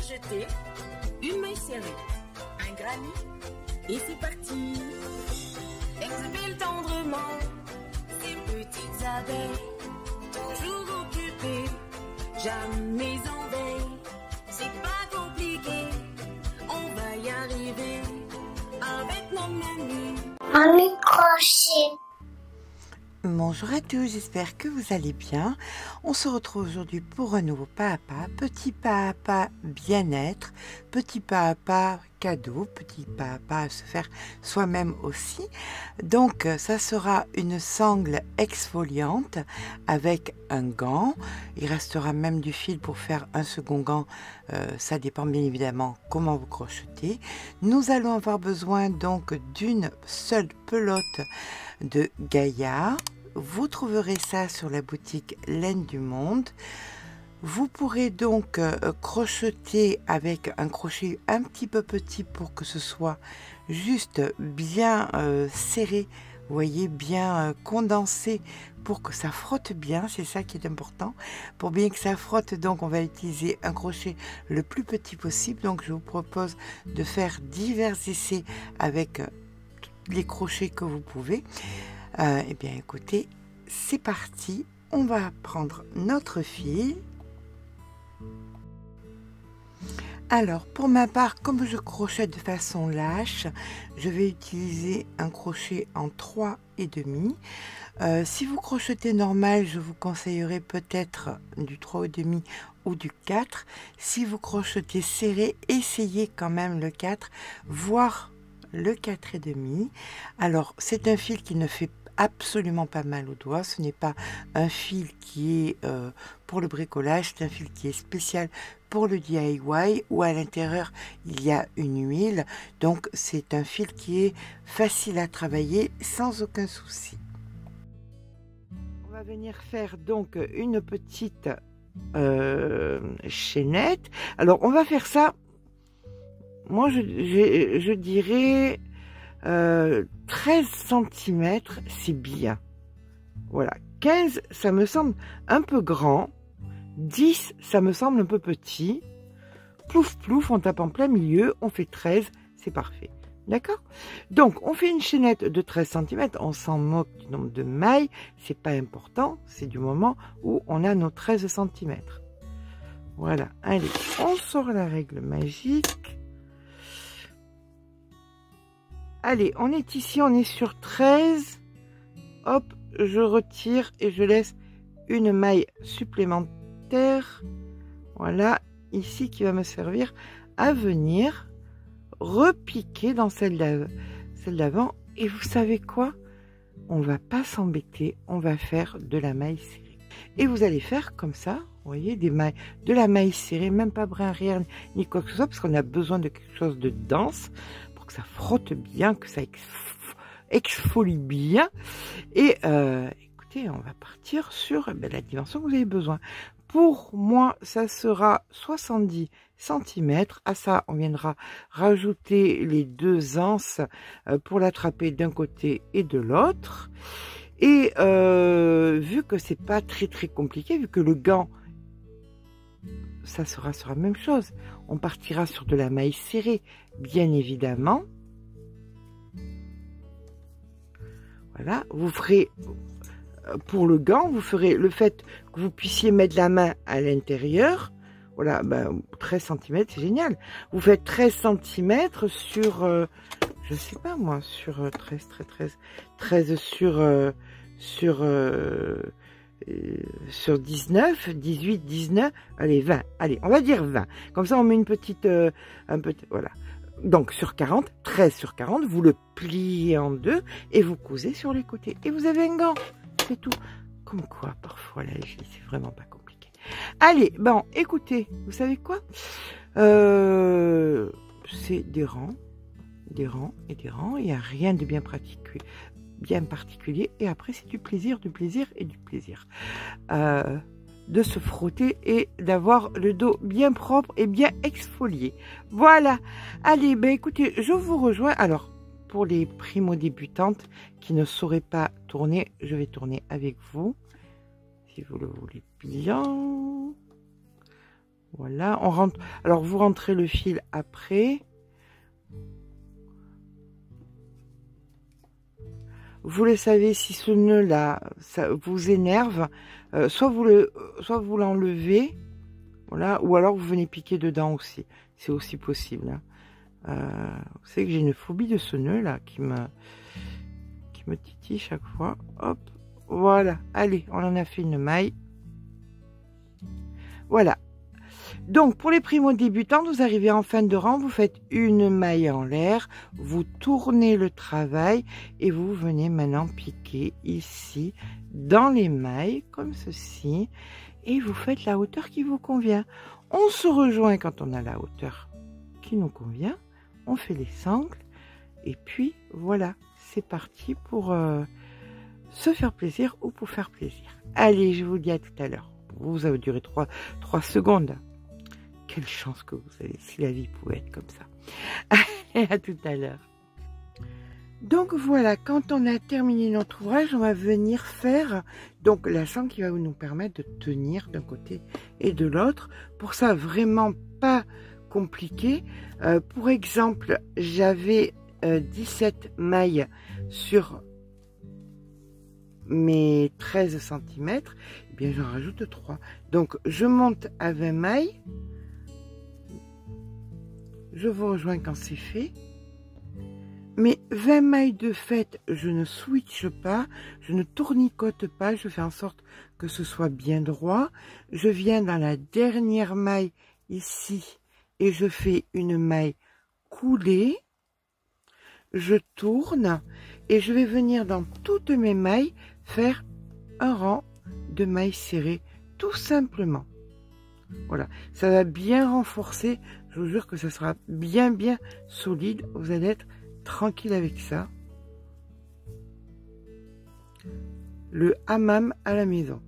jeter, une maille serrée, un granit, et c'est parti. Exhibile tendrement ces petites abeilles, toujours occupées, jamais en veille. C'est pas compliqué, on va y arriver avec mon menu. Un microchet. Bonjour à tous, j'espère que vous allez bien. On se retrouve aujourd'hui pour un nouveau pas à pas, petit pas à pas bien-être, petit pas à pas cadeau, petit pas à pas à se faire soi-même aussi. Donc ça sera une sangle exfoliante avec un gant. Il restera même du fil pour faire un second gant, ça dépend bien évidemment comment vous crochetez. Nous allons avoir besoin donc d'une seule pelote de Gaïa. Vous trouverez ça sur la boutique Laine du Monde. Vous pourrez donc crocheter avec un crochet un petit peu petit pour que ce soit juste bien serré, vous voyez, bien condensé pour que ça frotte bien, c'est ça qui est important. Pour bien que ça frotte, donc on va utiliser un crochet le plus petit possible. Donc je vous propose de faire divers essais avec les crochets que vous pouvez. Eh bien écoutez, c'est parti, on va prendre notre fil. Alors pour ma part, comme je crochète de façon lâche, je vais utiliser un crochet en 3,5. Si vous crochetez normal, je vous conseillerais peut-être du 3,5 ou du 4. Si vous crochetez serré, essayez quand même le 4, voire le 4,5. Alors c'est un fil qui ne fait absolument pas mal aux doigts. Ce n'est pas un fil qui est pour le bricolage, c'est un fil qui est spécial pour le DIY, où à l'intérieur il y a une huile. Donc c'est un fil qui est facile à travailler sans aucun souci. On va venir faire donc une petite chaînette. Alors on va faire ça, moi je dirais 13 cm, c'est bien. Voilà, 15 ça me semble un peu grand, 10 ça me semble un peu petit. Plouf plouf, on tape en plein milieu, on fait 13, c'est parfait. D'accord? Donc on fait une chaînette de 13 cm, on s'en moque du nombre de mailles, c'est pas important, c'est du moment où on a nos 13 cm. Voilà, allez, on sort la règle magique. Allez, on est ici, on est sur 13. Hop, je retire et je laisse une maille supplémentaire. Voilà, ici qui va me servir à venir repiquer dans celle d'avant. Et vous savez quoi? On va pas s'embêter, on va faire de la maille serrée. Et vous allez faire comme ça, vous voyez, de la maille serrée, même pas brin arrière ni quoi que ce soit, parce qu'on a besoin de quelque chose de dense, que ça frotte bien, que ça exfolie bien. Et écoutez, on va partir sur la dimension que vous avez besoin. Pour moi, ça sera 70 cm. À ça, on viendra rajouter les deux anses pour l'attraper d'un côté et de l'autre. Et vu que c'est pas très compliqué, vu que le gant, ça sera sur la même chose. On partira sur de la maille serrée, bien évidemment. Voilà, vous ferez, pour le gant, vous ferez le fait que vous puissiez mettre la main à l'intérieur. Voilà, 13 cm, c'est génial. Vous faites 13 cm sur, je sais pas moi, sur 13 sur 19, 18, 19, allez 20, allez on va dire 20, comme ça on met une petite, voilà, donc sur 40, 13 sur 40, vous le pliez en deux et vous cousez sur les côtés et vous avez un gant, c'est tout. Comme quoi parfois la vie c'est vraiment pas compliqué. Allez, bon écoutez, vous savez quoi, c'est des rangs et des rangs, il n'y a rien de bien particulier, et après c'est du plaisir de se frotter et d'avoir le dos bien propre et bien exfolié. Voilà, allez, écoutez, je vous rejoins. Alors pour les primo-débutantes qui ne sauraient pas tourner, je vais tourner avec vous si vous le voulez bien. Voilà, on rentre. Alors, vous rentrez le fil après. Vous le savez, si ce nœud-là, ça vous énerve, soit vous l'enlevez, voilà, ou alors vous venez piquer dedans aussi. C'est aussi possible. Hein. Vous savez que j'ai une phobie de ce nœud-là qui me titille chaque fois. Hop, voilà. Allez, on en a fait une maille. Voilà. Donc, pour les primo-débutants, vous arrivez en fin de rang, vous faites une maille en l'air, vous tournez le travail et vous venez maintenant piquer ici dans les mailles, comme ceci, et vous faites la hauteur qui vous convient. On se rejoint quand on a la hauteur qui nous convient, on fait les sangles, et puis voilà, c'est parti pour se faire plaisir ou pour faire plaisir. Allez, je vous dis à tout à l'heure. Vous avez duré 3 secondes. Quelle chance que vous avez, si la vie pouvait être comme ça. Allez, à tout à l'heure. Donc voilà, quand on a terminé notre ouvrage, on va venir faire donc la sangle qui va nous permettre de tenir d'un côté et de l'autre. Pour ça, vraiment pas compliqué. Pour exemple, j'avais 17 mailles sur mes 13 cm. Eh bien, j'en rajoute 3. Donc, je monte à 20 mailles. Je vous rejoins quand c'est fait. Mes 20 mailles de fait, je ne switche pas, je ne tournicote pas, je fais en sorte que ce soit bien droit. Je viens dans la dernière maille ici et je fais une maille coulée. Je tourne et je vais venir dans toutes mes mailles faire un rang de mailles serrées, tout simplement. Voilà, ça va bien renforcer, je vous jure que ça sera bien solide, vous allez être tranquille avec ça. Le hammam à la maison.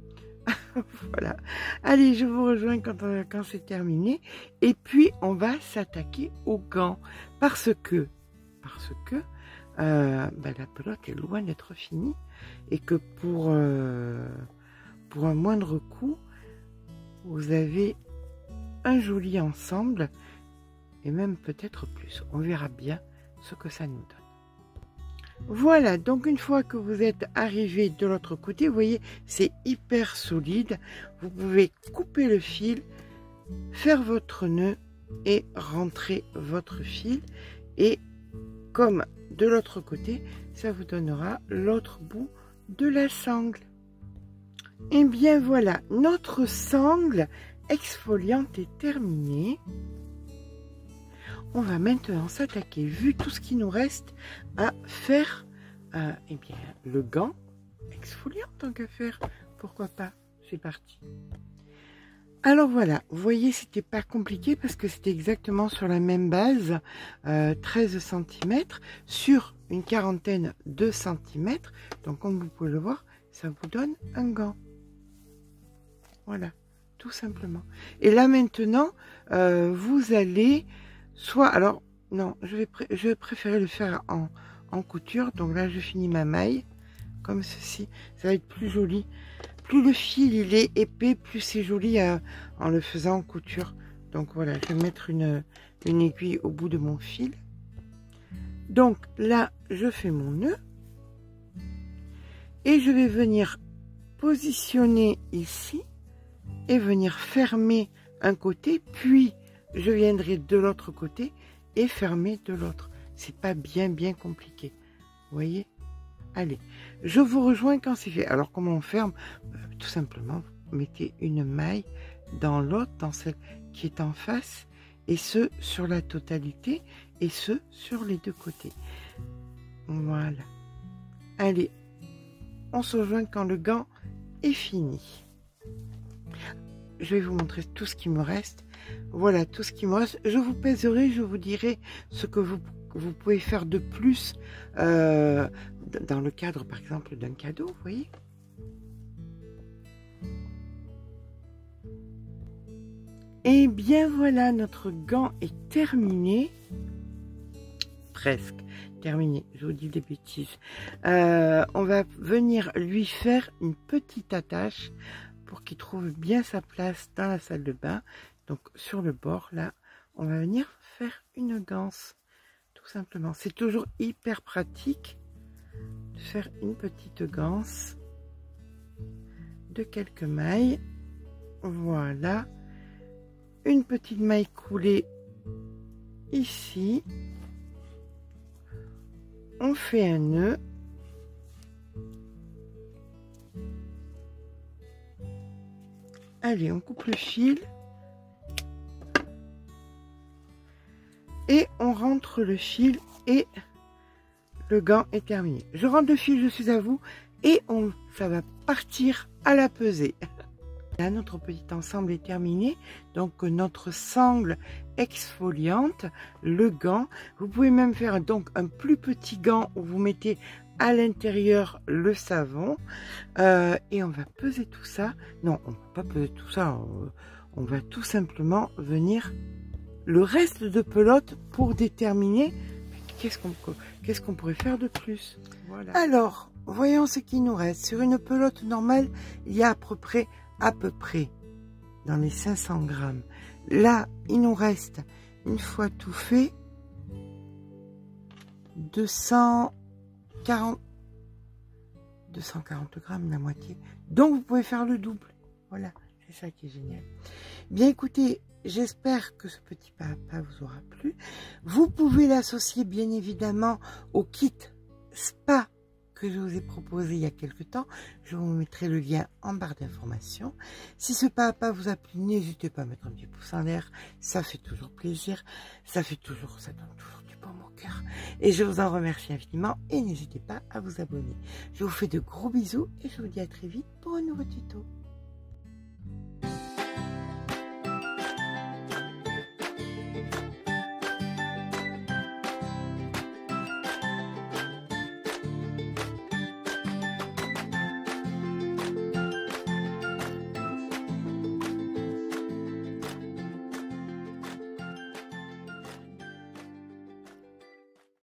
Voilà, allez, je vous rejoins quand c'est terminé, et puis on va s'attaquer aux gants, parce que la pelote est loin d'être finie, et que pour un moindre coût, vous avez un joli ensemble, et même peut-être plus. On verra bien ce que ça nous donne. Voilà, donc une fois que vous êtes arrivé de l'autre côté, vous voyez, c'est hyper solide. Vous pouvez couper le fil, faire votre nœud et rentrer votre fil. Et comme de l'autre côté, ça vous donnera l'autre bout de la sangle. Et bien voilà, notre sangle exfoliante est terminée. On va maintenant s'attaquer, vu tout ce qui nous reste, à faire eh bien, le gant exfoliant tant qu'à faire. Pourquoi pas? C'est parti. Alors voilà, vous voyez, c'était pas compliqué parce que c'était exactement sur la même base, 13 cm sur une quarantaine de centimètres. Donc comme vous pouvez le voir, ça vous donne un gant. Voilà, tout simplement. Et là maintenant, vous allez soit, alors non, je vais préférer le faire en couture. Donc là, je finis ma maille comme ceci. Ça va être plus joli. Plus le fil il est épais, plus c'est joli en le faisant en couture. Donc voilà, je vais mettre une aiguille au bout de mon fil. Donc là, je fais mon nœud et je vais venir positionner ici et venir fermer un côté, puis je viendrai de l'autre côté et fermer de l'autre. C'est pas bien compliqué. Vous voyez? Allez, je vous rejoins quand c'est fait. Alors comment on ferme? Tout simplement, vous mettez une maille dans l'autre, dans celle qui est en face, et ce sur la totalité, et ce sur les deux côtés. Voilà. Allez, on se rejoint quand le gant est fini. Je vais vous montrer tout ce qui me reste. Voilà tout ce qui me reste. Je vous pèserai, je vous dirai ce que vous pouvez faire de plus dans le cadre, par exemple, d'un cadeau, vous voyez. Et bien voilà, notre gant est terminé. Presque terminé, je vous dis des bêtises. On va venir lui faire une petite attache pour qu'il trouve bien sa place dans la salle de bain. Donc sur le bord là, on va venir faire une ganse, tout simplement. C'est toujours hyper pratique de faire une petite ganse de quelques mailles. Voilà, une petite maille coulée ici. On fait un nœud. Allez, on coupe le fil. Et on rentre le fil et le gant est terminé. Je rentre le fil, je suis à vous, et ça va partir à la pesée. Là, notre petit ensemble est terminé. Donc, notre sangle exfoliante, le gant. Vous pouvez même faire donc un plus petit gant où vous mettez à l'intérieur le savon. Et on va peser tout ça. Non, on ne peut pas peser tout ça. On va tout simplement venir le reste de pelote pour déterminer qu'est-ce qu'on pourrait faire de plus. Voilà. Alors, voyons ce qui nous reste. Sur une pelote normale, il y a à peu près dans les 500 grammes. Là, il nous reste, une fois tout fait, 240 grammes, la moitié. Donc, vous pouvez faire le double. Voilà, c'est ça qui est génial. Bien, écoutez, j'espère que ce petit pas à pas vous aura plu. Vous pouvez l'associer, bien évidemment, au kit spa que je vous ai proposé il y a quelques temps. Je vous mettrai le lien en barre d'informations. Si ce pas à pas vous a plu, n'hésitez pas à mettre un petit pouce en l'air. Ça fait toujours plaisir. Ça donne toujours du baume au cœur. Et je vous en remercie infiniment. Et n'hésitez pas à vous abonner. Je vous fais de gros bisous et je vous dis à très vite pour un nouveau tuto.